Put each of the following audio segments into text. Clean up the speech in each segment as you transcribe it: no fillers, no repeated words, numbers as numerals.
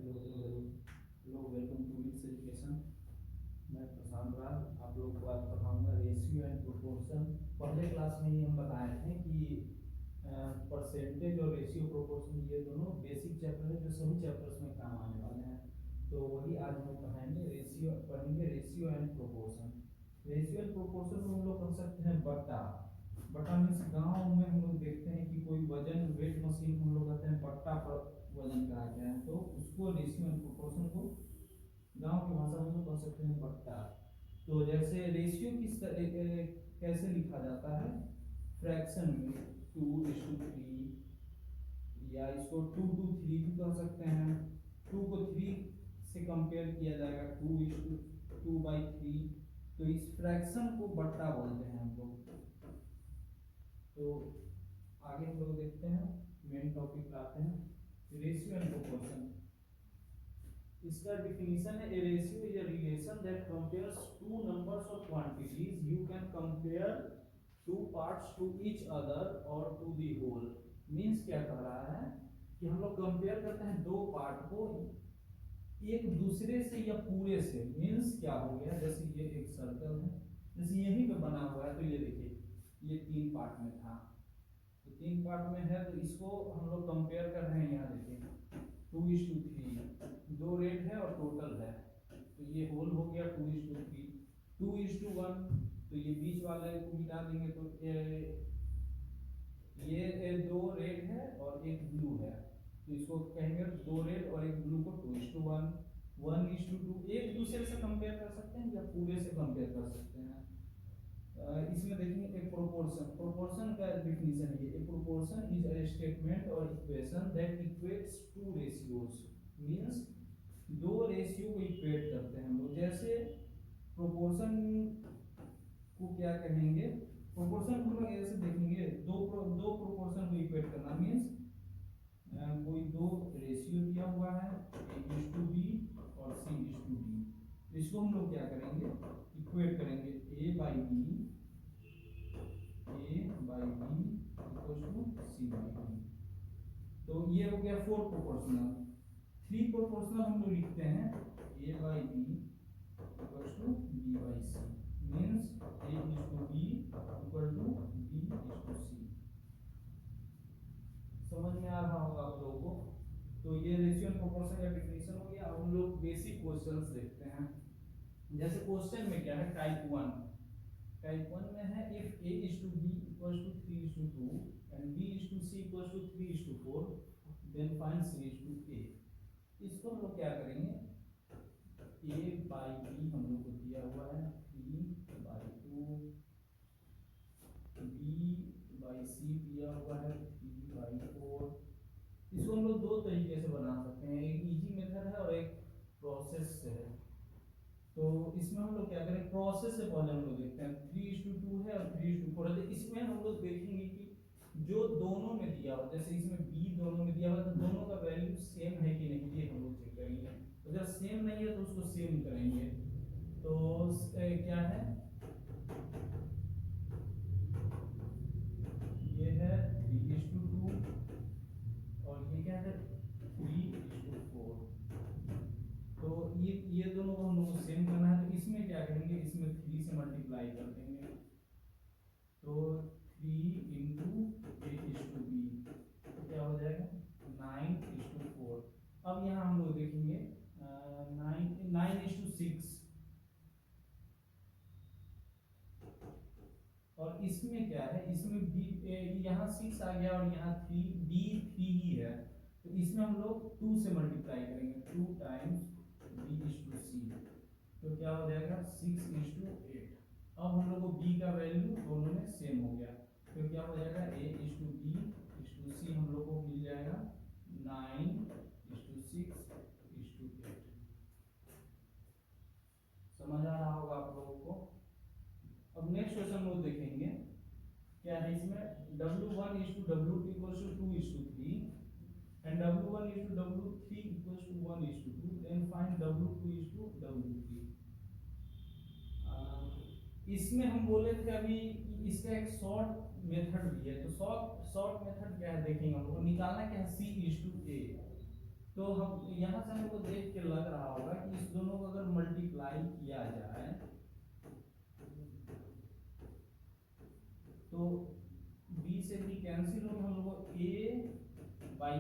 Hello hello hello hello, welcome to Wits education. मैं प्रशांत राज आप लोग को आज पढ़ाऊंगा रेशियो एंड प्रोपोर्शन। पहले क्लास में ही हम बताए थे कि परसेंटेज और रेशियो प्रोपोर्शन ये दोनों बेसिक चैप्टर है जो सभी चैप्टर्स में काम आने वाले हैं। तो वही आज हम पढ़ेंगे ratio and proportion. Ratio and proportion में हम लोग पढ़ सकते हैं बट्टा। बट्टा मीन्स गाँव में हम लोग देखते हैं कि कोई वजन वेट मशीन हम लोग कहते हैं बट्टा पर वजन करा के हैं, तो उसको रेशियो एंड प्रोपोर्शन को गांव की भाषा में हम कह सकते हैं बट्टा। तो जैसे रेशियो कैसे लिखा जाता है फ्रैक्शन में 2:3, या इसको 2:3 भी कह सकते हैं। 2 को 3 से कंपेयर किया जाएगा 2:2/3, तो इस फ्रैक्शन को बट्टा बोलते हैं हम लोग। तो आगे हम लोग देखते हैं, मेन टॉपिक पे आते हैं, रेशियो एंड प्रोपोर्शन। इसका डिफिनीशन है, a ratio is a relation that compares two numbers of quantities. You can compare two parts to each other और टू द होल। मींस क्या कह रहा है कि हम लोग कंपेयर करते हैं दो पार्ट को एक दूसरे से या पूरे से। मींस क्या हो गया, जैसे ये एक सर्कल है, जैसे यहीं पे बना हुआ है, तो ये देखिए ये 3 पार्ट में था, तो 3 पार्ट में है, तो इसको हम लोग कंपेयर कर रहे हैं। यहाँ देखिए 2:3, 2 रेट है और टोटल है, तो ये होल हो गया 2:3। 2:1, तो ये बीच वाले को मिटा देंगे, तो ये 2 रेड है और एक ब्लू है, तो इसको कहेंगे 2 रेड और एक ब्लू को 2:1। 1:2, एक दूसरे से कंपेयर कर सकते हैं या पूरे से कंपेयर कर सकते हैं। इसमें देखेंगे एक प्रोपोर्शन का डिफिनीशन है। A proportion is a statement और equation that equates two ratios. Means 2 ratio को इक्वेट करते हैं हम लोग। जैसे प्रोपोर्शन को क्या कहेंगे, प्रोपोर्शन हम लोग ऐसे देखेंगे, दो प्रोपोर्शन को इक्वेट करना मींस कोई 2 रेशियो दिया हुआ है, A:B और C:D। इसको हम लोग क्या करेंगे, इक्वेट करेंगे। A/B C/D। तो ये हो गया 4 प्रोपोर्शनल। 3 प्रोपोर्शनल हम लोग लिखते हैं A/B B/C। Means A:B B:C। समझ में आ रहा होगा आप लोगों को। तो ये रेशियो एंड प्रोपोर्शन का डिफिनीशन हो गया। अब हम लोग बेसिक क्वेश्चंस देखते हैं। जैसे क्वेश्चन में क्या है, टाइप 1 में है, if A:B = 3:2 and B:C = 3:4 then find C:A। इसको हम लोग क्या करेंगे, A/B हम लोग को दिया हुआ है 3/2, B/C दिया हुआ है 3/4। इसको हम लोग 2 तरीके से बना सकते हैं, एक इजी मेथड है और एक प्रोसेस से है। तो इसमें हम लोग क्या करें, प्रोसेस से पहले हम लोग देखते हैं। 3:2 है और 3:4 है, तो इसमें हम लोग देखेंगे कि जो दोनों में दिया हुआ, जैसे इसमें B दोनों में दिया हुआ, तो दोनों का वैल्यू सेम है कि नहीं, ये हम लोग चेक करेंगे। तो जब सेम नहीं है तो उसको सेम करेंगे। तो क्या है, ये है 3:2 और ये क्या है 3:4। तो ये दोनों को हम लोग को सेम करना है, तो इसमें क्या करेंगे, इसमें 3 से मल्टीप्लाई कर देंगे, तो 3 × A:B, तो क्या हो जाएगा 9:4। अब यहाँ हम लोग देखेंगे 9:6, और इसमें क्या है, इसमें B यहाँ 6 आ गया और यहाँ 3 ही है, तो इसमें हम लोग 2 से मल्टीप्लाई करेंगे, 2 × B:C, तो क्या हो जाएगा 6:8। अब हम लोग को B का वैल्यू दोनों में सेम हो गया, तो क्या हो जाएगा A:B:C हम लोग को मिल जाएगा 9:6:8। समझ आ रहा होगा आप लोगों को। अब नेक्स्ट क्वेश्चन लोग देखेंगे, क्या है इसमें, W1:W2 = 2:3 and W1:W3 = 1:2, then find W2:W3। इसमें हम बोले थे अभी इसका एक शॉर्ट मेथड भी है, तो शॉर्ट मेथड क्या है देखेंगे हम लोग। निकालना क्या है, C:A। तो हम यहाँ से हमको देख के लग रहा होगा कि इस दोनों को अगर मल्टीप्लाई किया जाए तो b से b कैंसिल होकर हम लोग को a बाई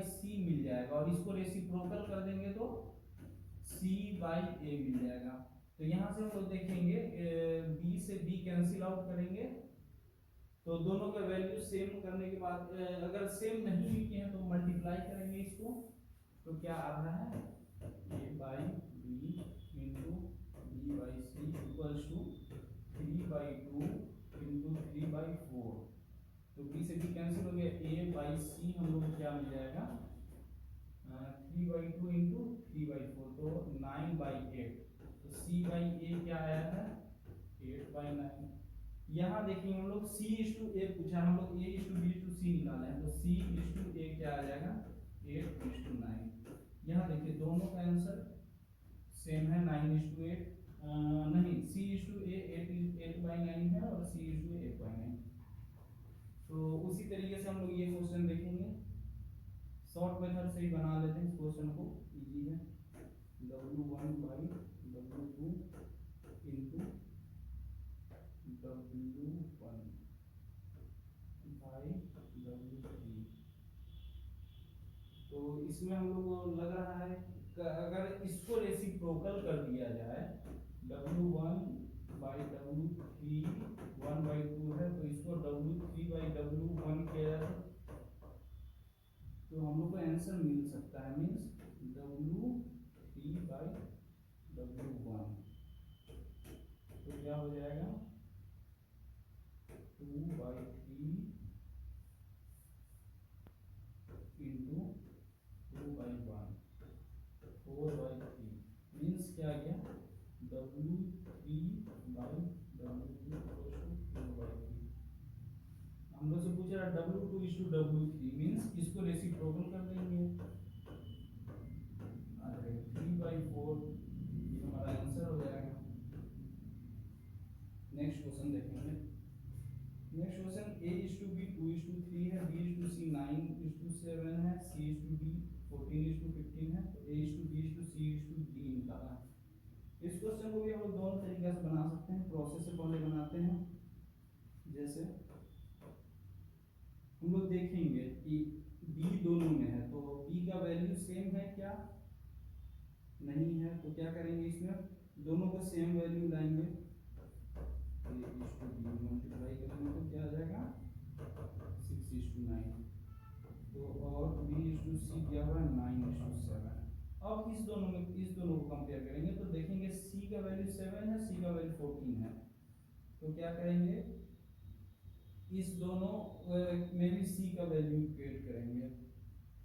सी मिल जाएगा, और इसको रेसिप्रोकल कर देंगे तो c बाई a मिल जाएगा। तो यहाँ से हम लोग देखेंगे b से b कैंसिल आउट करेंगे तो दोनों का वैल्यू सेम करने के बाद अगर सेम नहीं भी किए हैं तो मल्टीप्लाई करेंगे इसको, तो क्या आ रहा है a by b into b by c equals to 3/2 into 3/4। तो b से b कैंसिल हो गया, a बाई सी हम लोग को क्या मिल जाएगा 3/2 इंटू 3/4 तो 9/8। तो c बाई a क्या आया है 8/9। यहाँ देखिए हम लोग c इज टू a पूछा, हम लोग a is to b is to c निकाले हैं, तो c इज टू a क्या आ जाएगा 8 इज टू 9। यहाँ देखिए दोनों का आंसर सेम है 9 इज टू 8 नहीं, c इज टू a 8/9 है और c इज टू 8/9। तो उसी तरीके से हम लोग ये क्वेश्चन देखेंगे, शॉर्ट मेथड से ही बना लेते हैं इस क्वेश्चन को, इजी है। W1 by W2 into W1 by W3। तो इसमें हम लोग को लग रहा है अगर इसको रेसिप्रोकल कर दिया जाए W1 बाई W3 1/2 है, तो इसको W3 बाई W1 किया जाए तो हम लोग को आंसर मिल सकता है, मीन्स W3 बाई W1। तो क्या हो जाएगा 2/3 इंटू 2/1 4/3 मीन्स क्या आ गया W3 बाई W2 4/3। हम लोग से पूछ रहा है W2 is to W3 means इसको रेसिप्रोकल कर देंगे, 3/4 ये हमारा आंसर हो जाएगा। नेक्स्ट क्वेश्चन देखेंगे। Next question a is to b 2 is to 3 है, b is to c 9 is to 7 है, c is to d 14 is to 15 है, तो a is to b is to c is to d निकाला है। इस question को भी हम लोग दोनों तरीके से बना सकते हैं, प्रोसेस से पहले बनाते हैं। जैसे हम लोग देखेंगे कि b दोनों में है तो b का वैल्यू सेम है क्या, नहीं है, तो क्या करेंगे इसमें दोनों का सेम वैल्यू लाएंगे, मल्टीप्लाई करेंगे तो क्या आ जाएगा 6:9। तो और b/c क्या हुआ 9:7। अब इस दोनों को कंपेयर करेंगे तो देखेंगे c का वैल्यू 7 है, c का वैल्यू 14 है, तो क्या करेंगे इस दोनों में भी c का वैल्यू इक्वेट करेंगे।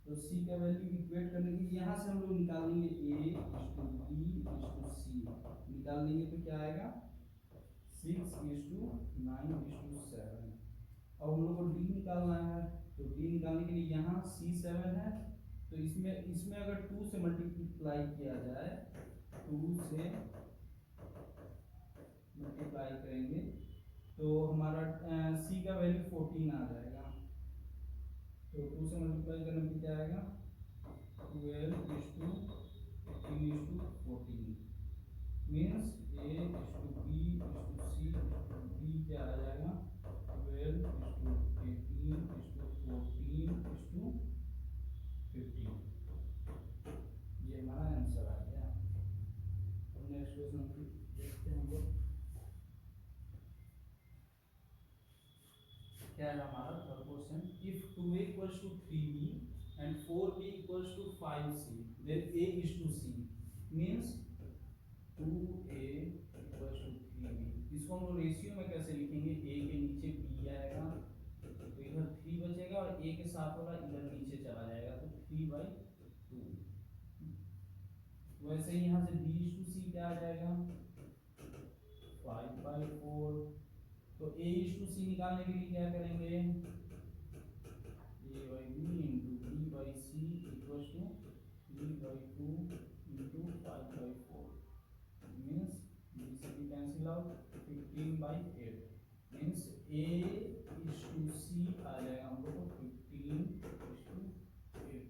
तो c का वैल्यू इक्वेट करने के लिए यहाँ से हम लोग निकाल लेंगे a/b/c निकाल लेंगे तो क्या आएगा 6:9:7। अब हम लोग को d निकालना है, तो d निकालने के लिए यहाँ c7 है, तो इसमें अगर 2 से मल्टीप्लाई किया जाए, 2 से मल्टीप्लाई करेंगे तो हमारा c का वैल्यू 14 आ जाएगा। तो 2 से मल्टीप्लाई करने पे क्या आएगा 12:18:14 मीन्स a/b/c d क्या आ जाएगा 12:18:14:15। ये हमारा आंसर आ गया। नेक्स्ट क्वेश्चन देखते हैं हम लोग क्या है हमारा third question. If 2a equals to 3b and 4b equals to 5c then a is to c means 2a equals to 3b। इसको हम लोग रेशियो में कैसे लिखेंगे, a के नीचे b आएगा तो इधर 3 बचेगा और a के साथ वाला इधर नीचे चला जाएगा तो 3/2। वैसे ही यहाँ से b इज टू c क्या आ जाएगा 5/4। तो a इज टू c निकालने के लिए क्या करेंगे a/b into b/c equals to 3/2 into 5/4 means b से b cancel out 15/8 means a is to c आ जाएगा हम लोग को 15:8।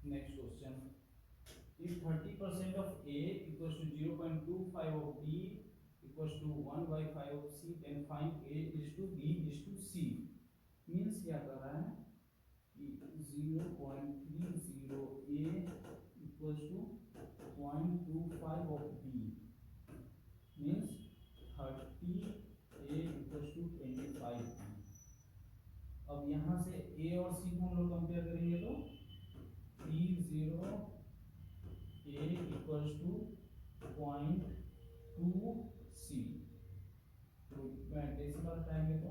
Next question, if 30% of A equals to 0.25 of B equals to 1 by 5 of C, then find A is to B is to C. Means क्या कर रहा है कि 0.30 A equals to 0.25 of B, means 30 A equals to 25 B. अब यहाँ से A और C को हम लोग कंपेयर करेंगे तो 30 A equals to 0.2 C, तो डेसिमल हटाएंगे तो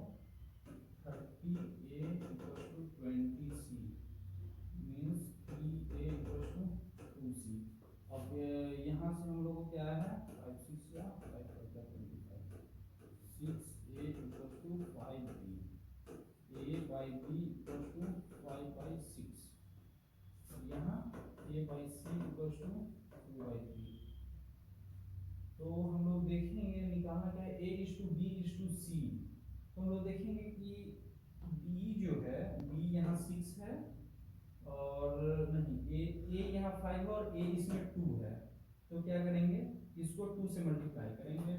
30 A equals to 20 C, means 3 A equals to 2 C. अब यहाँ से हम लोग को क्या है 5 6 या 5 25 6 A equals to 5 B, A by B equals to 5 by 6, यहाँ A by C equals to 2 by 3. तो हम लोग देखेंगे निकालना क्या है A is to B is to C, तो हम लोग देखेंगे कि B जो है B यहाँ 6 है और नहीं A यहाँ 5 और A इसमें 2 है, तो क्या करेंगे इसको 2 से मल्टीप्लाई करेंगे,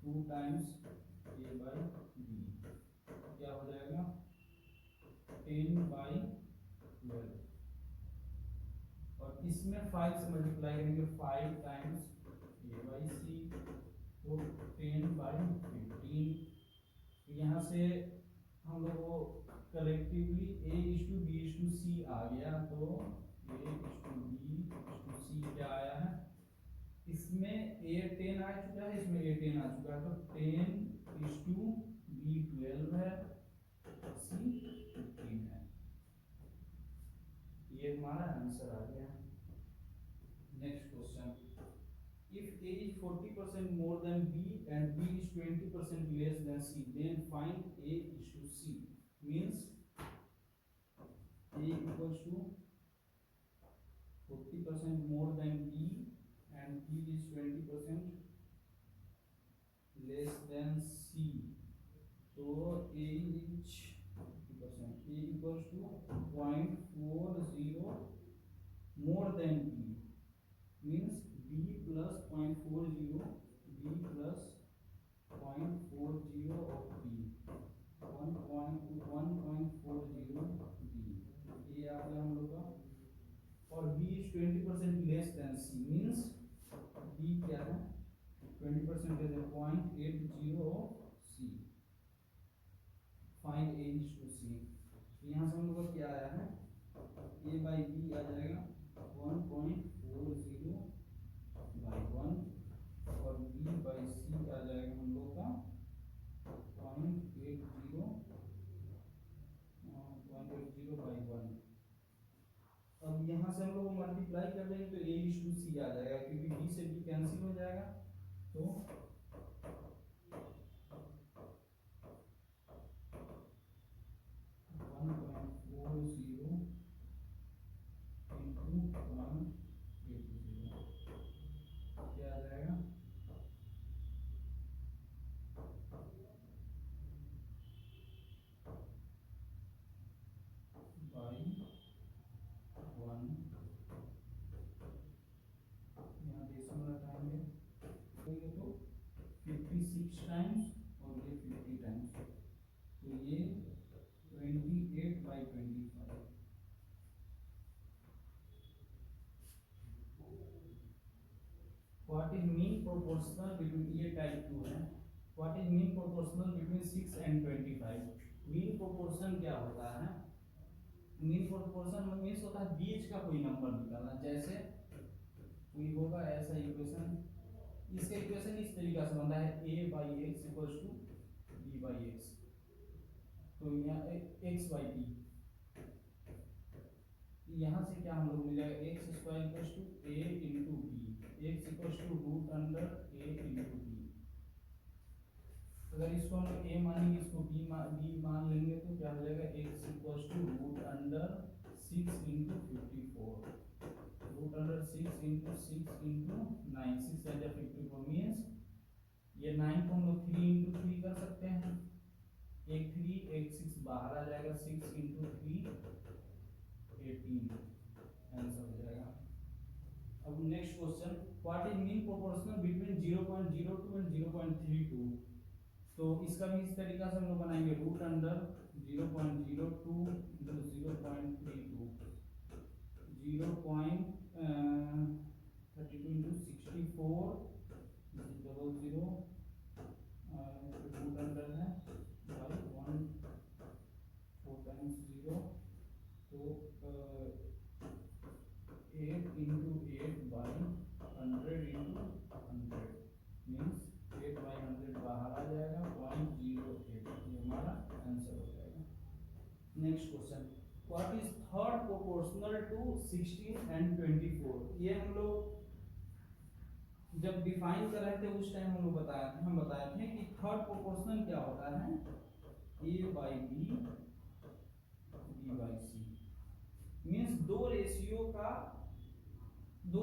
2 टाइम्स A by B, क्या हो जाएगा 10 by 12, और इसमें 5 से मल्टीप्लाई करेंगे 5 टाइम्स A by C, तो 10 by 15. यहाँ से हम लोग को collectively A is to B is to C आ गया, तो A is to B is to C क्या आया है, इसमें A 10 आ चुका है, इसमें A 10 आ चुका है, तो 10 is to B 12 है, C 15 है, ये हमारा आंसर आ गया. Next question, if A is 40% more than B and B is 20% less than C, then find A is to C. Means A equals to 40% more than B and B is 20% less than C. So A is 40%. A equals to 0.40 more than B. Means B plus 0.40, B plus 0.40 of B, 1.40 B, ये आ गया हम लोग का, और B is 20% less than C, means B क्या है 20% है 0.80 of C. Find A is to C. यहाँ से हम लोग का क्या आया है A by B आ जाएगा 1.40 by 1 और B by C आ जाएगा हम लोग का 0.80 by 1. अब यहाँ से हम लोग मल्टीप्लाई कर देंगे तो A is to C आ जाएगा, क्योंकि B से B कैंसिल हो जाएगा, तो 1.40 into 180 क्या आ जाएगा by 1. यहाँ डेसिमल हटाएंगे तो 56 टाइम्स और ये 50 टाइम्स, तो ये 28 by 25. What is mean proportional between, ये टाइप 2 है, what is mean proportional between 6 and 25. Mean proportion क्या होता है, मीन प्रोपोर्शन मीन्स होता है बीच का कोई नंबर निकालना, जैसे कोई होगा ऐसा इक्वेशन, इसका इक्वेशन इस तरीके से बनता है a by x equals to b by x, तो यहाँ x by b, यहाँ से क्या हम लोग मिल जाएगा x square equals to a into b, x equals to root under a into b. अगर इसको हम a मानेंगे इसको b मान लेंगे तो क्या हो जाएगा x equals to root under 6 into 54, root under 6 into 6 into 9, 6 54 means ये 9 को हम लोग 3 इंटू 3 कर सकते हैं, एक 3 एक 6 बाहर आ जाएगा, 6 इंटू 3 18, आंसर हो जाएगा। अब next question, what is mean proportional between 0.02 and 0.32। तो इसका भी इस तरीका से हम लोग बनाएंगे, root under 0.02 into 0.32, 0.32 into 64 00 root under है बाई 1 4 टाइम्स 0, तो 8 into 8 by 100 into 100 means 8 by 100 बाहर आ जाएगा 0.08, ये हमारा आंसर हो जाएगा। Next question, what is third proportional to 16 and 24। ये हम लोग जब डिफाइन कर रहे थे उस टाइम हम बताए थे कि थर्ड प्रोपोर्शनल क्या होता है, a by b by c, means दो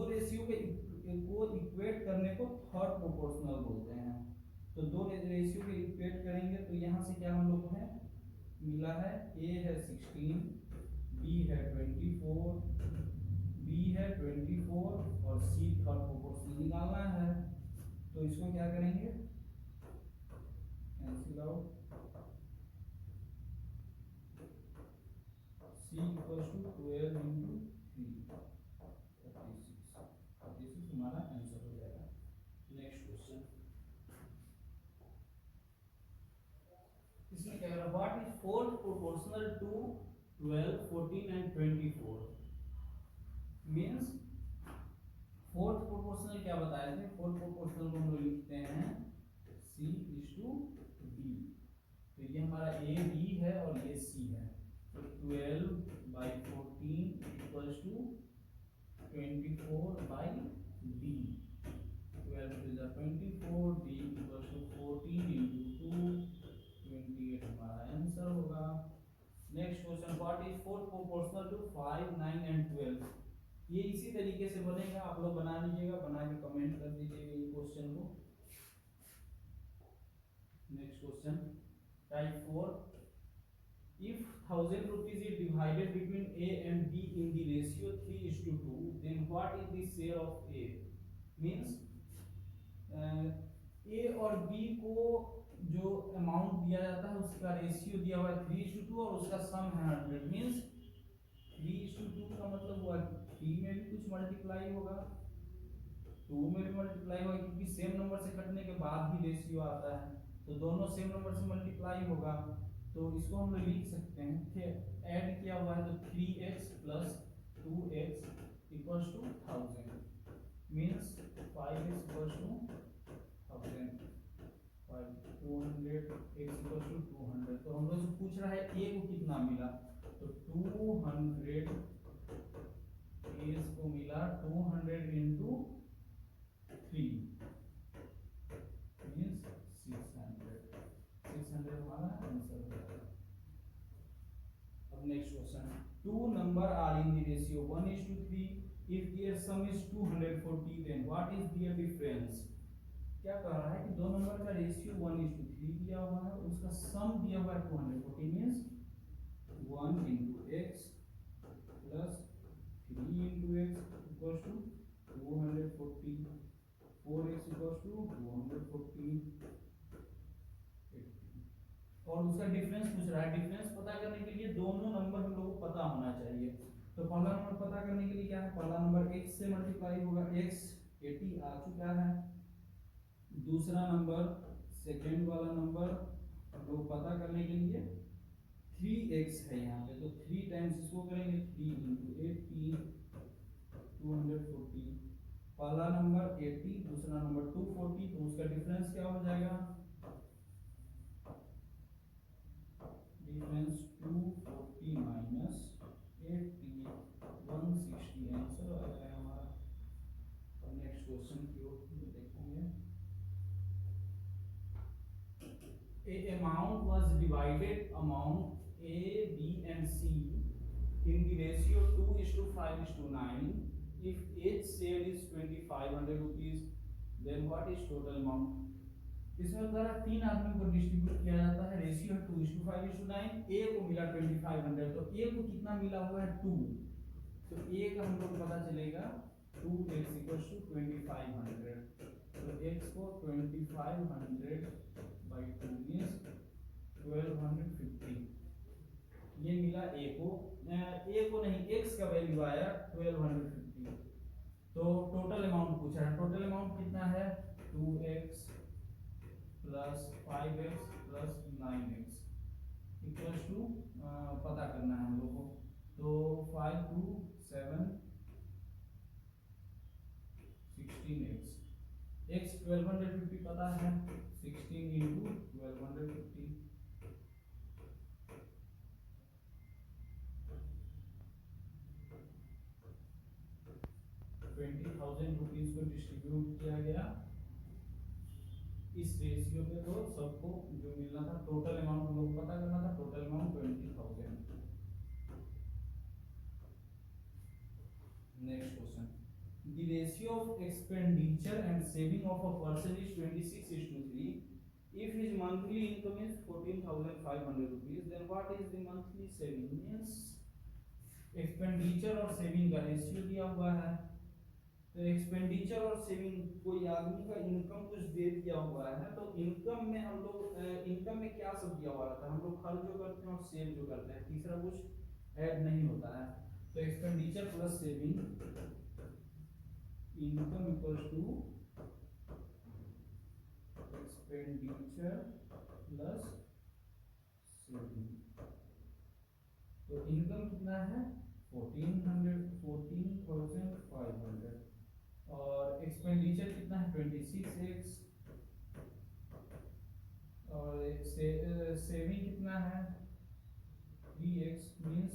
रेशियो को इक्वेट करने को थर्ड प्रोपोर्शनल बोलते हैं। तो दो रेशियो को इक्वेट करेंगे तो यहाँ से क्या हम लोग है मिला है, a है 16, b है 24, b है 24 और c थर्ड प्रोपोर्शनल निकालना है। तो इसको क्या करेंगे, cancel out, c equals to 12 into 3 36 हमारा आंसर हो जाएगा। नेक्स्ट क्वेश्चन, इसमें क्या है, what is fourth proportional to 12 14 and 24। Means fourth proportional क्या बताए थे, फोर्थ प्रोपोर्शनल को हम लोग लिखते हैं c इज टू b। तो ये हमारा a b है और ये c है, तो 12 by 14 equals to 24 by b, 12 is 24, b equals to 14 into 2 28 हमारा आंसर होगा। Next question, what is fourth proportional to 5 9 and 12। ये इसी तरीके से बनेगा, आप लोग बना लीजिएगा, बना के कमेंट कर दीजिएगा ये क्वेश्चन को। Next question, type 4, if 1000 rupees is divided between a and b in the ratio 3:2, then what is the share of a। Means a और b को जो अमाउंट दिया जाता है उसका रेशियो दिया हुआ है 3:2 और उसका सम है 100। मीन्स 3:2 का मतलब हुआ 3 में भी कुछ मल्टीप्लाई होगा, 2 में भी मल्टीप्लाई होगा, क्योंकि सेम नंबर से कटने के बाद ही रेशियो आता है, तो दोनों सेम नंबर से मल्टीप्लाई होगा। तो इसको हम लोग लिख सकते हैं, ऐड किया हुआ है तो 3x plus 2x equals to 1000, means 5x equals to 1000, 200 x equals to 200। तो हम लोग से पूछ रहा है a को कितना मिला, तो 200 को मिला 200 इंटू 3 मीन्स 600 हमारा आंसर हो जाएगा। अब next question, two number are in the ratio 1:3, if their sum is 240 then what is their difference. क्या कह रहा है कि दो नंबर का रेशियो 1:3 दिया हुआ है, उसका सम दिया हुआ है 240, means 1 into x plus 3 into x equals to 240, 4x equals to 240 और उसका डिफरेंस पूछ रहा है। डिफरेंस पता करने के लिए दोनों नंबर हम लोग को पता होना चाहिए। तो पहला नंबर पता करने के लिए क्या है, पहला नंबर x से मल्टीप्लाई होगा, x 80 आ चुका है। दूसरा नंबर सेकेंड वाला नंबर हम लोग पता करने के लिए 3x है यहाँ पे, तो 3 टाइम्स इसको करेंगे 3 इंटू 80 240। पहला नंबर 80, दूसरा नंबर 240, तो उसका डिफरेंस क्या हो जाएगा, डिफरेंस 240 माइनस 80 160 आंसर आ जाएगा हमारा। और नेक्स्ट क्वेश्चन की ओर देखेंगे, a amount was divided among a b and c in the ratio 2:5:9, if each share is 2500 rupees then what is total amount। इसमें द्वारा 3 आदमी को डिस्ट्रीब्यूट किया जाता है, रेशियो है 2:5:9, a को मिला 2500, तो a को कितना मिला हुआ है 2, तो a का हम हम लोग पता चलेगा 2x इक्वल टू 2500, तो x को 2500 बाई 2 मीन्स 1250 ये मिला a को नहीं, x का वैल्यू आया 1250। तो टोटल अमाउंट पूछा है, टोटल अमाउंट कितना है 2x plus 5x plus 9x equal to पता करना है हम लोग को। तो 5 2 7 16x, x 1250 पता है, 16 इंटू 1250 20,000 रुपीज को डिस्ट्रीब्यूट किया गया इस रेशियो पे, तो सबको जो मिलना था टोटल अमाउंट हम लोग को पता करना था, total amount 20,000। Next question, the ratio of expenditure and saving of a person is 26:3 if his monthly income is 14,500 rupees then what is the monthly saving, means expenditure और सेविंग का ratio दिया हुआ है। तो एक्सपेंडिचर और saving, कोई आदमी का इनकम कुछ दे दिया हुआ है, तो इनकम में हम लोग इनकम में क्या सब दिया हुआ रहता है, हम लोग खर्च जो करते हैं और सेव जो करते हैं, तीसरा कुछ ऐड नहीं होता है। तो expenditure plus saving, income equals to expenditure plus saving. तो इनकम कितना है 14,500 और एक्सपेंडिचर कितना है 26x और सेविंग कितना है 3x मीन्स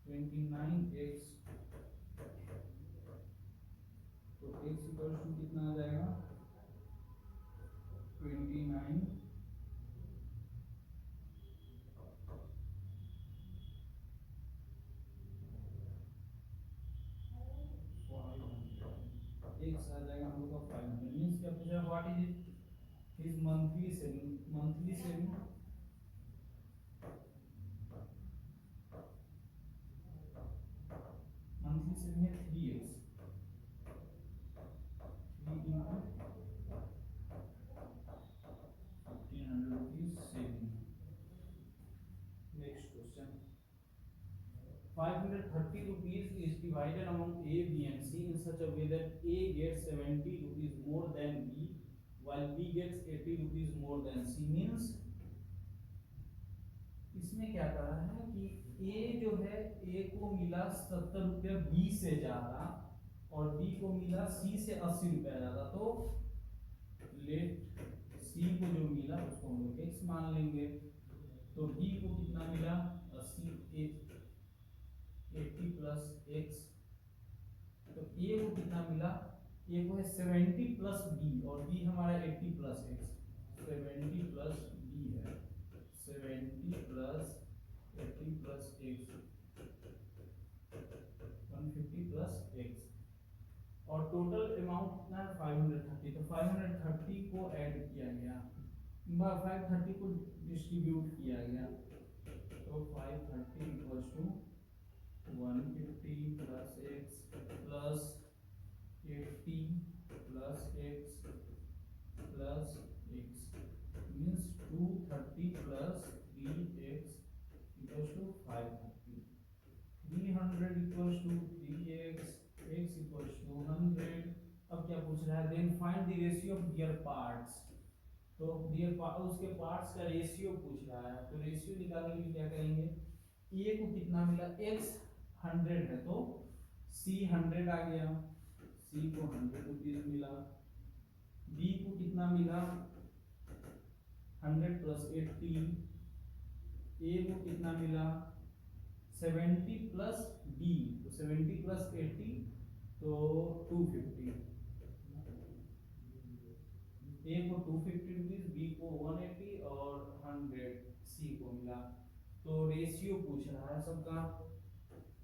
29x। तो x इक्वल टू कितना आ जाएगा 29 x आ जाएगा हम लोग का 500 मीन्स क्या पूछा, what is it his monthly saving, monthly saving है 3x, 3 into 1500 rupees saving। Next question, 530 rupees is divided among A, B and C in such a way that A gets 70 rupees more than B while B gets 80 rupees more than C, means इसमें क्या कर रहा है कि A जो है A को मिला 70 रुपया B से ज्यादा और B को मिला C से 80 रुपया ज्यादा, तो लेट C को जो मिला उसको हम लोग x मान लेंगे। तो B को कितना मिला 80 प्लस x, तो A को कितना मिला, A को है 70 प्लस B और B हमारा 80 प्लस x, 70 प्लस B है 70 plus 80 plus x 150 plus x और टोटल अमाउंट कितना है 530। तो 530 को ऐड किया गया, 530 को डिस्ट्रीब्यूट किया गया, तो 530 equals to 150 plus x plus 80 plus x plus x means 230 plus 3x equals to 530, 300 equals to 3x, x equals to 100। अब क्या पूछ रहा है, then find the ratio of their parts, तो उसके पार्ट्स का रेशियो पूछ रहा है। तो रेशियो निकालने के लिए क्या करेंगे, a को कितना मिला x 100 है तो c 100 आ गया, c को 100 रुपीज मिला, b को कितना मिला 100 प्लस 80, a को कितना मिला 70 प्लस b, तो 70 प्लस 80 तो 250, a को 250 रुपीज, b को 180 और 100 c को मिला। तो रेशियो पूछ रहा है सबका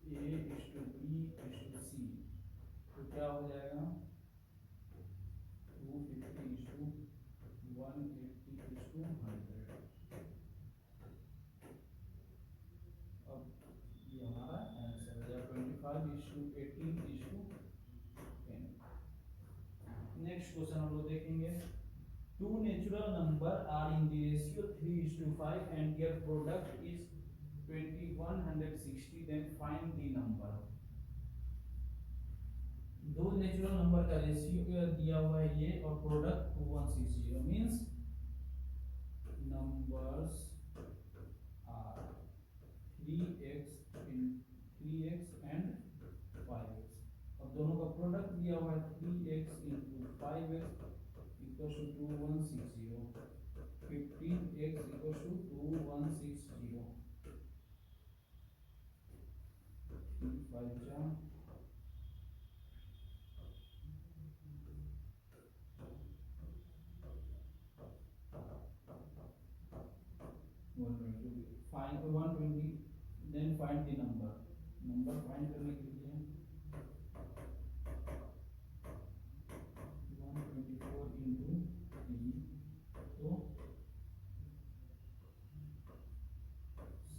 a:b:c, तो क्या हो जाएगा 250:180:100। अब ये हमारा आंसर है 25:1 18:10। नेक्स्ट क्वेश्चन हम लोग देखेंगे, two natural number are in the ratio 3:5 and their product is 2160, then find the number। दो नेचुरल नंबर का रेशियो दिया हुआ है ये और product 2160 means numbers are 3x and 5x। अब दोनों का प्रोडक्ट दिया हुआ है 3x into 5x equal to 2160, 15x equal to 2160, 5 जा 120, find 120, then find the number। Number find करने के लिए 124 इंटू 3, तो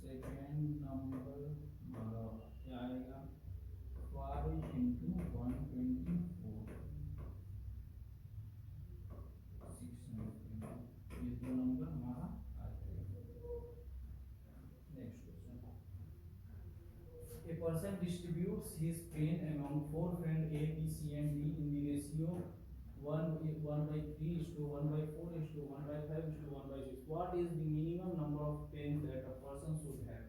सेकेंड नंबर हमारा क्या आएगा 5 इंटू 124, 690, ये दो नंबर हमारा आ जाएगा। Next question, a person distributes his pain among 4 friends A, B, C and D in the ratio 1/3:1/4:1/5:1/6। What is the minimum number of pens that a person should have?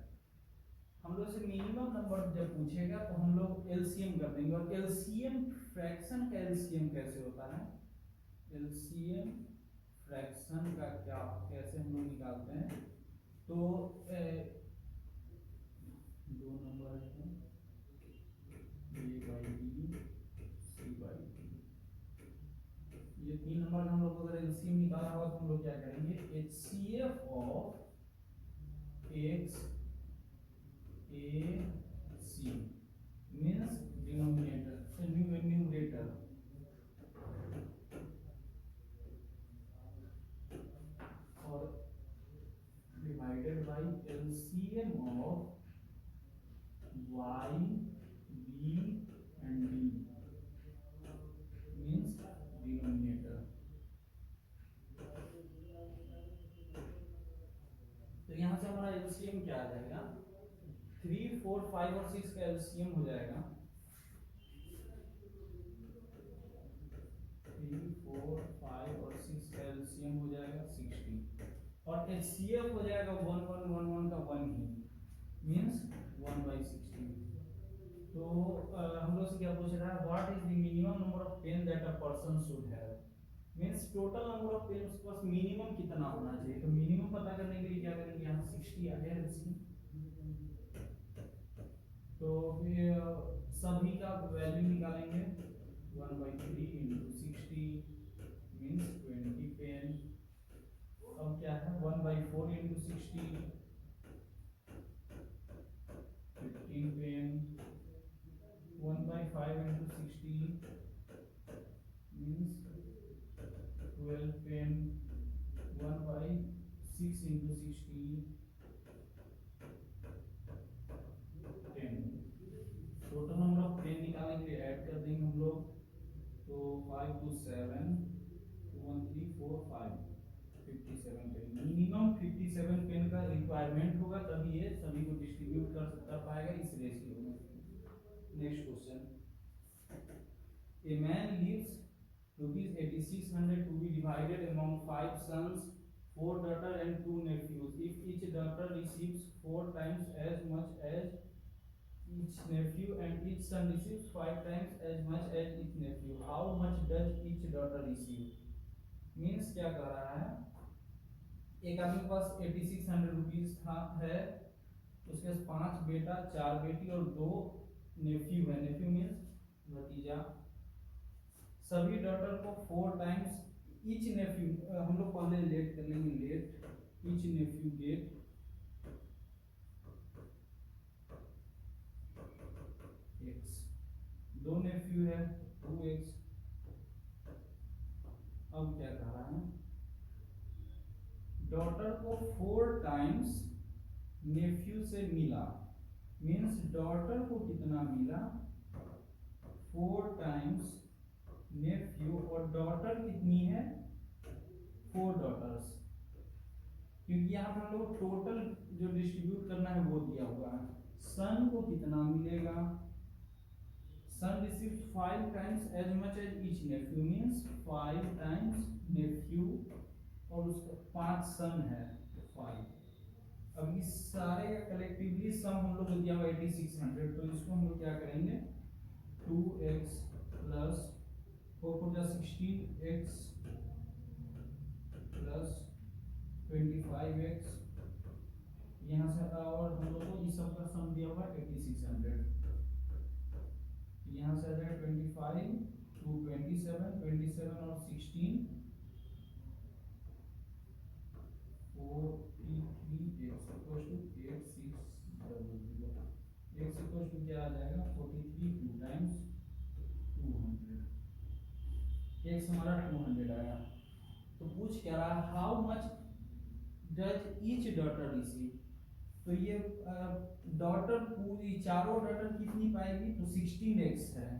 हम लोग से minimum number जब पूछेगा तो हम लोग LCM कर देंगे, और एलसीएम फ्रैक्शन का एलसीएम कैसे होता है, एलसीएम फ्रैक्शन का क्या कैसे हम लोग निकालते हैं, तो दो नंबर है A/D C/D, ये तीन नंबर का हम लोग अगर एलसीएम निकालना होगा तो हम लोग क्या करेंगे, HCF of X AC means denominator numerator और divided by LCM of Y B and D means denominator. तो यहाँ से हमारा एलसीएम क्या आ जाएगा, 3, 4, 5 और 6 का एलसीएम हो जाएगा 3, 4, 5 और 6 का एलसीएम हो जाएगा 60, और एचसीएफ हो जाएगा 1 1 1 1 का 1 ही मींस 1/60। तो हम लोग से क्या पूछ रहा है, what is the minimum number of pen that a person should have, means total number of pen उसके पास मिनिमम कितना होना चाहिए। तो मिनिमम पता करने के लिए क्या करेंगे, यहाँ 60 आ गया एलसीएम, तो फिर सभी का वैल्यू निकालेंगे 1/3 इंटू 60 मींस 20 पेन। अब क्या है 1/4 into 60 15 pen, 1/5 into 60 means 12 pen, 1/6 into 60 10। Total number of pen निकालने के लिए ऐड कर देंगे हम लोग, तो 5 2 7 2 1 3 4 5 57 पेन। मिनिमम 57 पेन का रिक्वायरमेंट होगा तभी ये सभी को डिस्ट्रीब्यूट कर पाएगा इस रेशियो में। Next question, a man leaves ₹8600 to be divided among 5 sons, 4 daughters and 2 nephews. If each daughter receives 4 times as much as each nephew and each son receives 5 times as much as each nephew, how much does each daughter receive? Means क्या कह रहा है, एक आदमी के पास 8600 rupees था है, उसके पास 5 बेटा 4 बेटी और 2 नेफ्यू है, नेफ्यू मीन्स भतीजा। सभी डॉटर को 4 टाइम्स ईच नेफ्यू, हम लोग पहले लेट कर लेंगे, let each nephew get x, 2 nephew है 2x। अब क्या कह रहा है, डॉटर को 4 टाइम्स नेफ्यू से मिला, मीन्स डॉटर को कितना मिला 4 टाइम्स नेफ्यू, और डॉटर कितनी है 4 डॉटर्स, क्योंकि यहाँ पर हम लोग टोटल जो डिस्ट्रीब्यूट करना है वो दिया हुआ है। सन को कितना मिलेगा, son receive 5 times as much as each nephew, means 5 times nephew, और उसका 5 सन है तो 5। अब इस सारे का कलेक्टिवली सम हम लोग को दिया हुआ 8600, तो इसको हम लोग क्या करेंगे 2x प्लस 4 4 जा 16x प्लस 25x, यहाँ से और हम लोग को इस सब का सम दिया हुआ 8600, यहाँ से आ जाएगा 25 टू 27, 27 और 16 43x equal to 8600, x equal to क्या आ जाएगा 43 2 टाइम्स 200, x हमारा 200 आया। तो पूछ क्या रहा है how much does each daughter receive, तो ये डॉटर पूरी चारों डॉटर कितनी पाएगी, तो 16x है,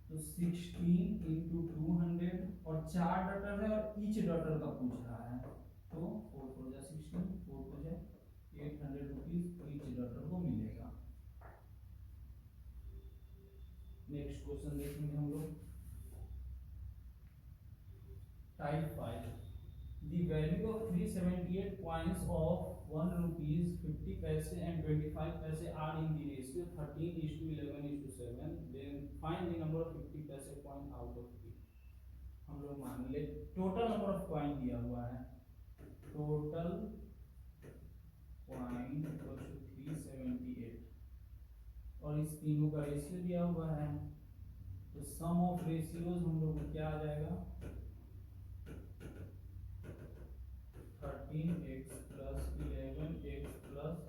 तो 16 इंटू 200, और 4 डॉटर है और ईच डॉटर का पूछ रहा है, तो 4 4 जा 16, 4 4 जा 800 रुपीज ईच डॉटर को मिलेगा। नेक्स्ट क्वेश्चन देखेंगे हम लोग, type 5, the value of 378 coins of 1 rupees 50 paise and 25 paise are in the ratio 13:11:7, then find the number of 50 paise coin out of it। हम लोग मान ले टोटल नंबर ऑफ कॉइन दिया हुआ है, टोटल कॉइन इक्वल टू 378, और इस तीनों का रेशियो दिया हुआ है, तो सम ऑफ रेशियोज हम लोग को क्या आ जाएगा 13x plus 11x plus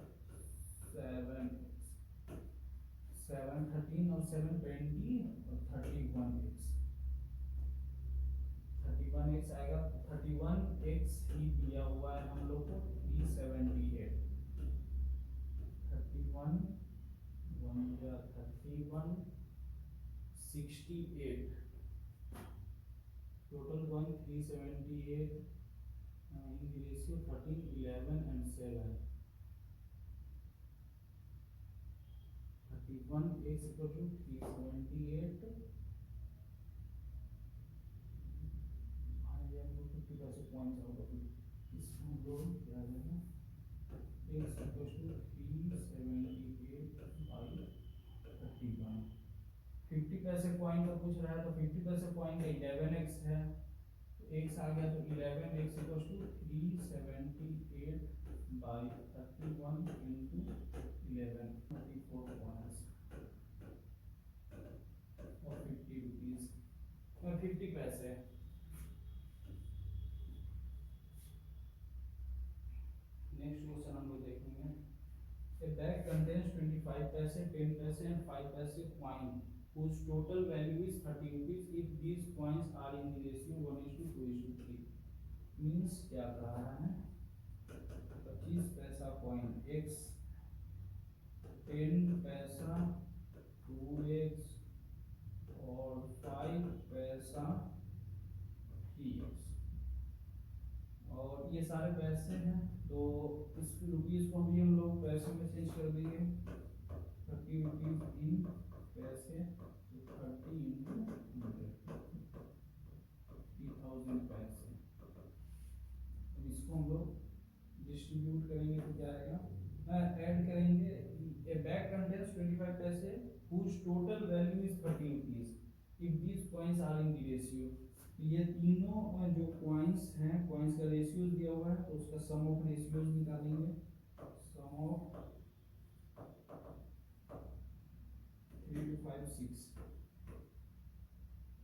7x, 7 13 और 7 20 और 31x आएगा, तो 31x ही दिया हुआ है हम लोग को 378, 31 1 या 31 68, total coin 378 in the ratio 13 11 and 7, 31x equal to 378, and then 50 पैसे पॉइंट्स आउट ऑफ इट, इसको हम लोग क्या आ जाएगा x equal to 378 by 31, 50 पैसे पॉइंट का पूछ रहा है, तो 50 पैसे पॉइंट का 11x है, x आ गया, तो 11x equal to 378 by 31 into 11, 34 points और 50 रुपीज और 50 पैसे। नेक्स्ट क्वेश्चन हम लोग देखेंगे, ए बैग कंटेन्स 25 पैसे 10 पैसे एंड 5 पैसे coin whose total value is 30 rupees if these coins are in the ratio 1:2:3, means क्या कर रहा है 25 पैसा कॉइन x, 10 पैसा 2x और 5 पैसा 3x, और ये सारे पैसे हैं, तो इस रुपीज को भी हम लोग पैसे में चेंज कर देंगे, 30 रुपीज इन पैसे, 30 इंटू 3000 पैसे। अब इसको हम लोग डिस्ट्रीब्यूट करेंगे तो क्या आएगा, ऐड करेंगे, ए बैग कंटेन्स 25 पैसे whose total value is 30 rupees if these coins are in the ratio, ये तीनों जो कॉइन्स हैं, कॉइन्स का रेशियो दिया हुआ है, तो उसका सम ऑफ रेशियोज निकालेंगे, सम ऑफ 3 to 5 6,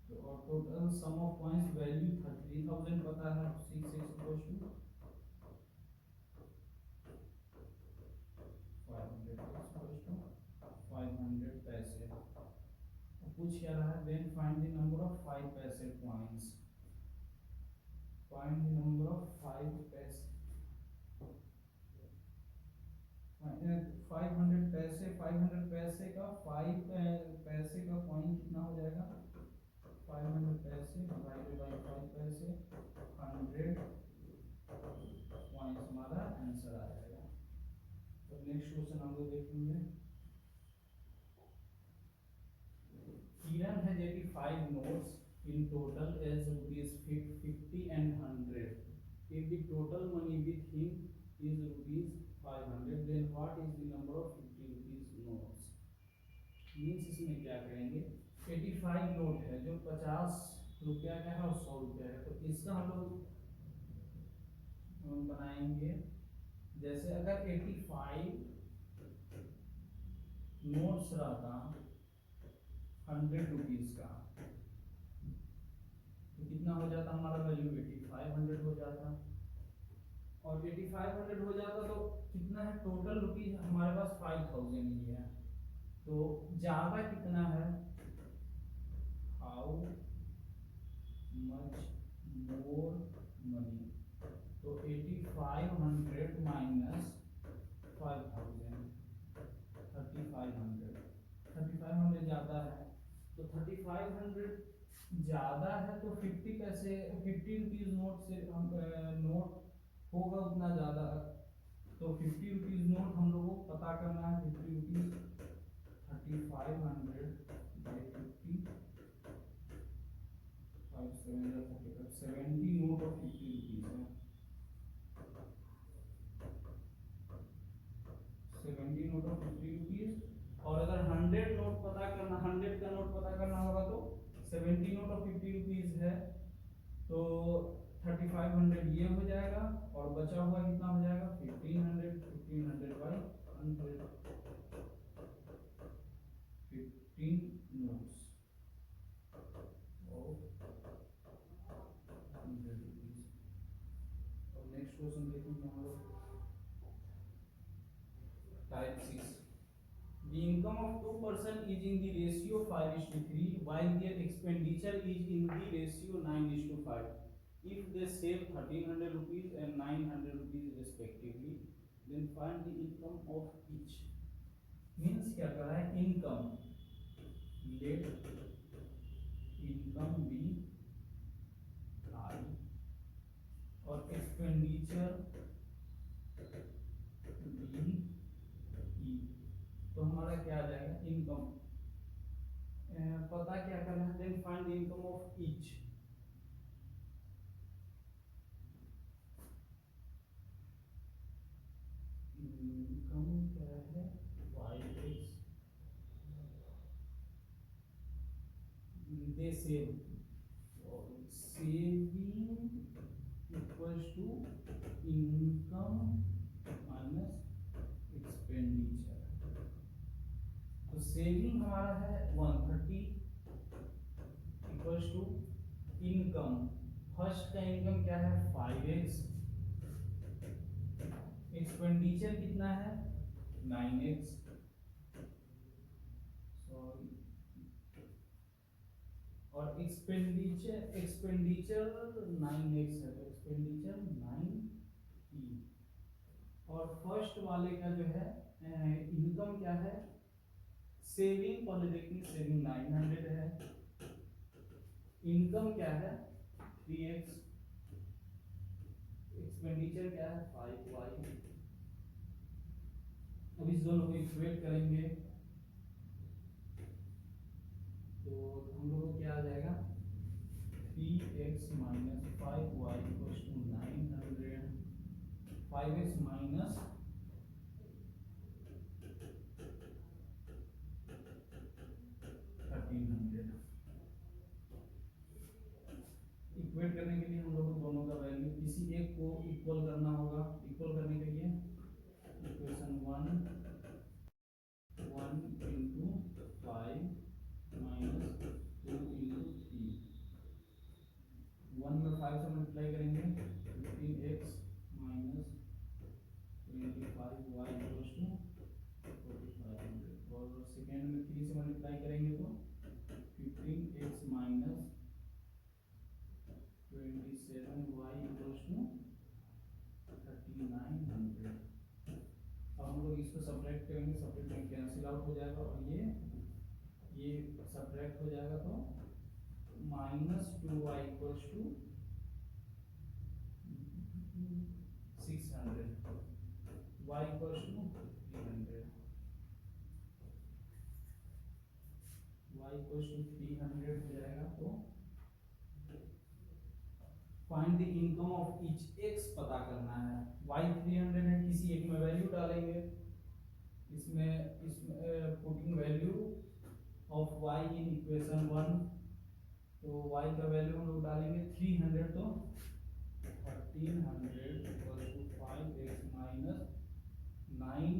तो और total sum of coins value 3000 पता है, 6 6 इक्वल्स टू 500 पैसे। तो पूछ क्या रहा है, then find the number of 5 paise coins, find the number of 5 paise, 500 पैसे, 500 पैसे का 5 पैसे का कॉइन कितना हो जाएगा पैसे डिवाइडेड बाई 5 पैसे 100 पॉइंट्स हमारा आंसर आ जाएगा। तो नेक्स्ट क्वेश्चन हम लोग देखेंगे। Kiran has 85 notes in total as rupees 50 and 100. If the total money with him is rupees 500, then what is the number of 50 rupees notes? Means इसमें क्या करेंगे, 85 नोट है जो 50 रुपया का है और 100 रुपया का, तो इसका हम लोग बनाएंगे। जैसे अगर 85 नोट्स रहता 100 रुपीज का, तो कितना हो जाता हमारा वैल्यू, 8500 हो जाता। और 8500 हो जाता तो कितना है टोटल रुपीज हमारे पास 5000 ही है, तो ज्यादा कितना है, हाउ मच मोर मनी, तो 8500 माइनस 5000 3500 ज्यादा है, तो 3500 ज्यादा है तो 50 कैसे, 50 रुपीज नोट से हम नोट होगा उतना ज्यादा, तो 50 रुपीज नोट हम लोगों को पता करना है। 50 rupees 3500 by 50 70 note of 50 rupees है, 70 नोट ऑफ 50 रुपीज। और अगर 100 नोट पता करना, 100 का नोट पता करना होगा तो 70 नोट ऑफ 50 रुपीज है, तो 3500 ये हो जाएगा और बचा हुआ कितना हो जाएगा 1500 बाई 100 15 नोट्स ऑफ 100 रुपीज। और नेक्स्ट क्वेश्चन देखेंगे हम लोग type 6। The income of two person is in the ratio 5:3 while their expenditure is in the ratio 9:5. If they save 1300 rupees and 900 rupees respectively, then find the income of each. Means क्या कर रहा है, income, let income be I और expenditure be E, तो हमारा क्या आ जाएगा, इनकम पता क्या करना है, then find the income of each. Income क्या है, y x they save, saving equals to income minus expenditure. तो सेविंग हमारा है 130 इक्वल्स टू इनकम, फर्स्ट का इनकम क्या है 5x, एक्सपेंडिचर कितना है 9x, सॉरी, और एक्सपेंडिचर 9x है, तो एक्सपेंडिचर 9e। और फर्स्ट वाले का जो है इनकम क्या है, सेविंग पहले देखेंगे, सेविंग 900 है, इनकम क्या है 3x, एक्सपेंडिचर क्या है 5y। अब इस दोनों को इक्वेट करेंगे तो हम लोगों को क्या आ जाएगा, 3x minus 5y equals to 900, 5x minus 1300। Equate करने के लिए हम लोग दोनों का वैल्यू किसी एक को इक्वल करना होगा। इक्वल करने के लिए इक्वेशन 1 into 5 minus 2 into 3, 1 में 5 से मल्टीप्लाई करेंगे 15x minus 25y equals to 4500, और सेकेंड में 3 से मल्टीप्लाई करेंगे तो 15x minus 27y equals to 3900। अब हम लोग इसको सब्ट्रैक्ट करेंगे, सब्ट्रैक्ट में कैंसिल आउट हो जाएगा और ये सब्ट्रैक्ट हो जाएगा तो minus 2y equals to 600, y equals to 300, y equals to 300 हो जाएगा। तो find the income of each x पता करना है। y 300 है, किसी एक में वैल्यू डालेंगे, इसमें putting value of y in equation 1, तो y का वैल्यू हम लोग डालेंगे 300, तो 1300 equal to 5x minus 9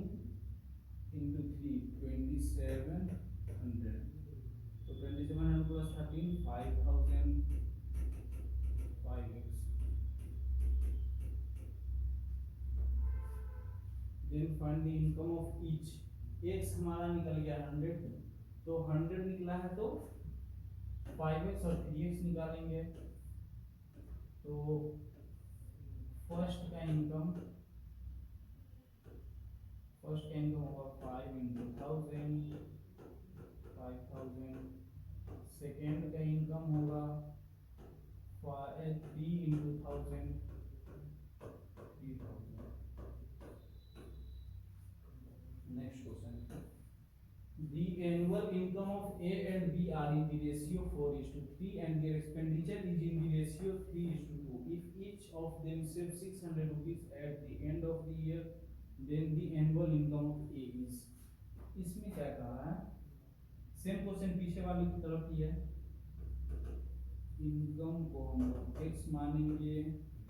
into 3 2700, तो 2700 plus 13 5000 5x। Then find the income of each x हमारा निकल गया 100, तो 100 निकला है तो 5x और 3x निकालेंगे। तो फर्स्ट का इनकम होगा 5 इंटू 1000, 5000। सेकेंड का इनकम होगा 3 into 1000, 3000। Next question, the annual income of A and B are in the ratio 4:3 and their expenditure is in the ratio 3:2. If each of them saves 600 rupees at the end of the year, then the annual income of A is। इसमें क्या कह रहा है, same question पीछे वाले की तरफ ही है। इनकम को हम लोग x मानेंगे,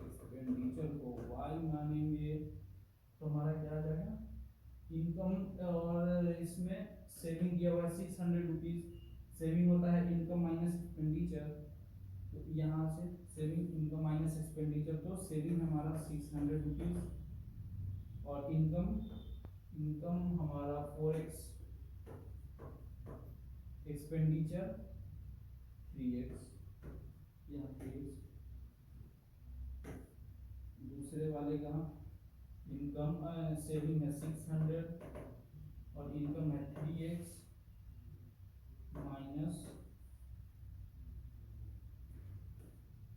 एक्सपेंडिचर को y मानेंगे, तो हमारा क्या आ जाएगा इनकम, और इसमें सेविंग किया हुआ 600 रुपीज, सेविंग होता है इनकम माइनस एक्सपेंडिचर, तो यहाँ से सेविंग इनकम माइनस एक्सपेंडिचर, तो सेविंग हमारा 600 रुपीज और इनकम हमारा 4x, एक्सपेंडिचर 3x, यहाँ 3x। दूसरे वाले का इनकम सेविंग है 600 और इनकम है 3x माइनस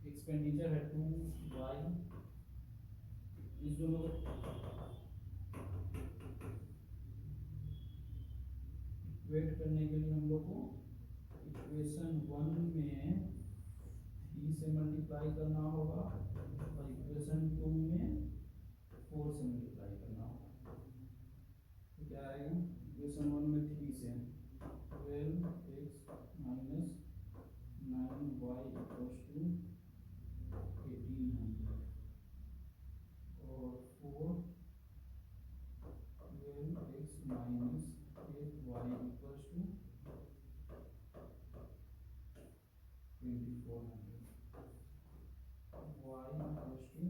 एक्सपेंडिचर है 2y। इस दोनों वेट करने के लिए हम लोग को इक्वेशन 1 में 3 से मल्टीप्लाई करना होगा और इक्वेशन 2 में 4 से मल्टीप्लाई करना होगा। तो क्या आएगा, इक्वेशन 1 में 3 से 12x minus 9y equals to 1800 और 4 12x minus 8y equals to 2400, y equals to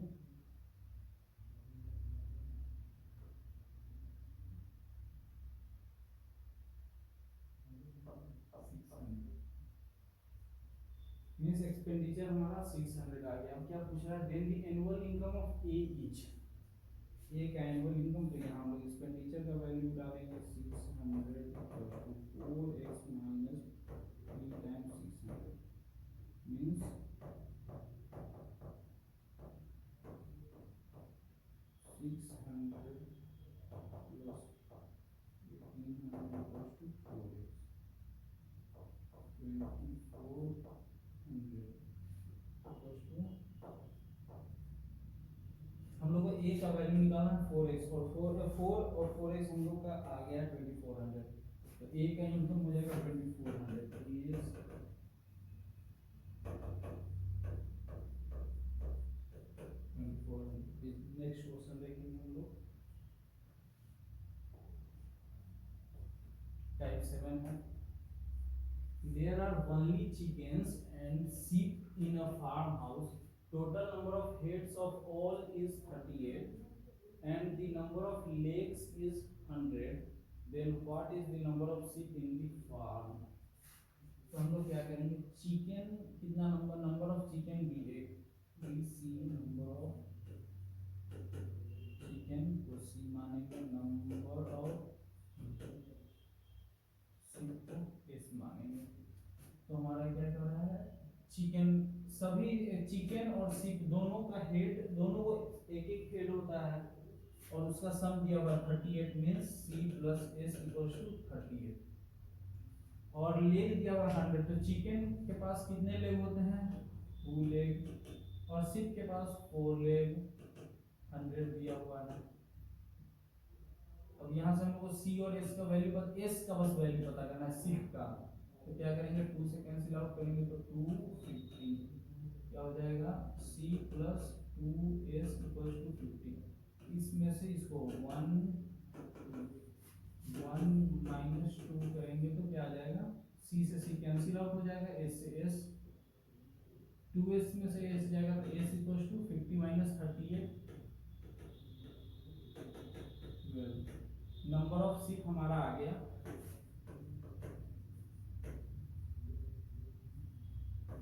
means expenditure हमारा 600 आ गया। अब क्या पूछ रहा है, then the annual income of A each, A का एनुअल इनकम, तो यहाँ हम लोग एक्सपेंडिचर का वैल्यू डालेंगे 600 4x minus 3 times 600 means 600 plus 1800 equals to 4x 2400 हम लोग को a का वैल्यू निकालना है 4x और 4x हम लोग का आ गया 2400, तो a का इनकम हो जाएगा 2400। नेक्स्ट क्वेश्चन देखेंगे हम लोग, टाइप 7 है। There are only chickens and sheep in a farmhouse. Total number of heads of all is 38, and the number of legs is 100. Then what is the number of sheep in the farm? तो हम लोग क्या करेंगे, chicken कितना number of chicken दिए, सी number of chicken को सी मानेंगे, number of sheep को एस मानेंगे। तो हमारा क्या कर रहा है, चिकन, सभी चिकन और शीप दोनों का हेड, दोनों को एक एक हेड होता है और उसका सम दिया हुआ 38 means c plus s equals to 38 और लेग दिया हुआ 100। तो चिकन के पास कितने लेग होते हैं? 2 लेग और शीप के पास 4 लेग, 100 दिया हुआ है। अब यहाँ से हमको सी और एस का वैल्यू पता, एस का बस वैल्यू पता करना है शीप का। तो क्या करेंगे, 2 से कैंसिल आउट करेंगे तो 250 क्या हो जाएगा, C plus 2s equals to 50। इसमें से इसको 1 माइनस 2 करेंगे तो क्या आ जाएगा, सी से सी कैंसिल आउट हो जाएगा, एस से एस, 2s में से एस जाएगा तो s equals to 50 minus 38 12। Number of sheep हमारा आ गया।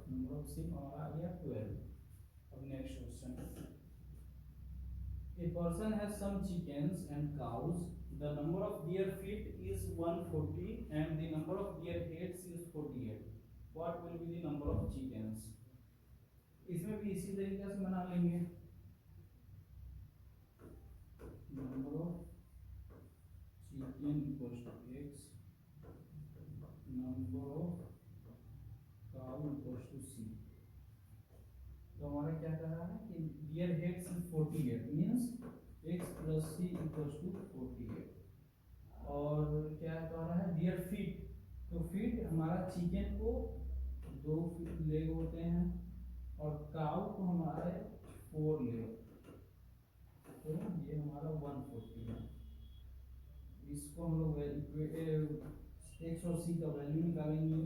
नंबर ऑफ शीप हमारा आ गया 12। अब next question, a person has some chickens and cows, the number of their feet is 140 and the number of their heads is 48, what will be the number of chickens? इसमें भी इसी तरीके से बना लेंगे, number of chicken equals to x, number of cow equals to c। तो हमारा क्या कह रहा है कि their heads is 48 means x plus c equals to 48 और क्या कह रहा है their feet, तो feet हमारा चिकन को 2 लेग होते हैं और काउ को हमारे 4 लेग, तो ये हमारा 140 है। इसको हम लोग x और c का वैल्यू निकालेंगे,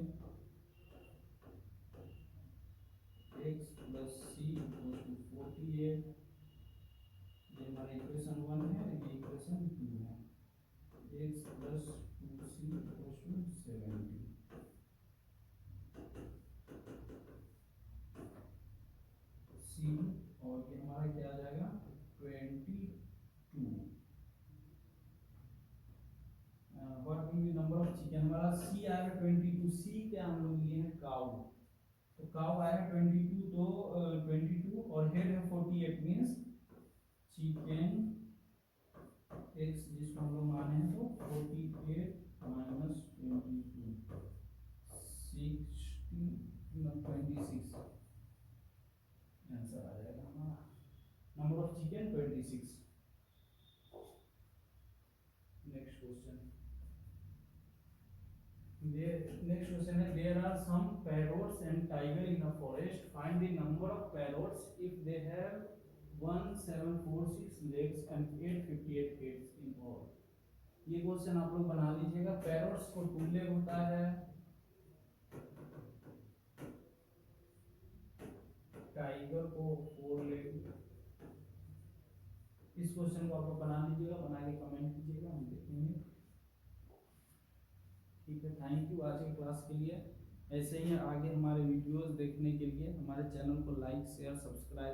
x plus c equal to 48, ये हमारा इक्वेशन 1 है, ये इक्वेशन 2 है, x plus 2c equal to 70 c और ये हमारा क्या आ जाएगा 22। What will be number of chicken, हमारा c आएगा 22, c क्या हम लोग लिए हैं काउ, तो काउ आया 22, तो 22 और हेड है 48 मीन्स चिकन एक्स जिसको हम लोग माने हैं तो 48 माइनस 22 26 आंसर आ जाएगा हमारा, number of chicken 26। Next question, next question है there are some parrots and tiger in a forest, find the number of parrots if they have 1746 legs and 858 heads in all। ये question आप लोग बना लीजिएगा। Parrots को 2 leg होता है, tiger को 4 लेग। इस क्वेश्चन को आप लोग बना लीजिएगा, बना के कमेंट कीजिएगा, हम देखेंगे। ठीक है, थैंक यू आज की क्लास के लिए। ऐसे ही आगे हमारे वीडियोस देखने के लिए हमारे चैनल को लाइक शेयर सब्सक्राइब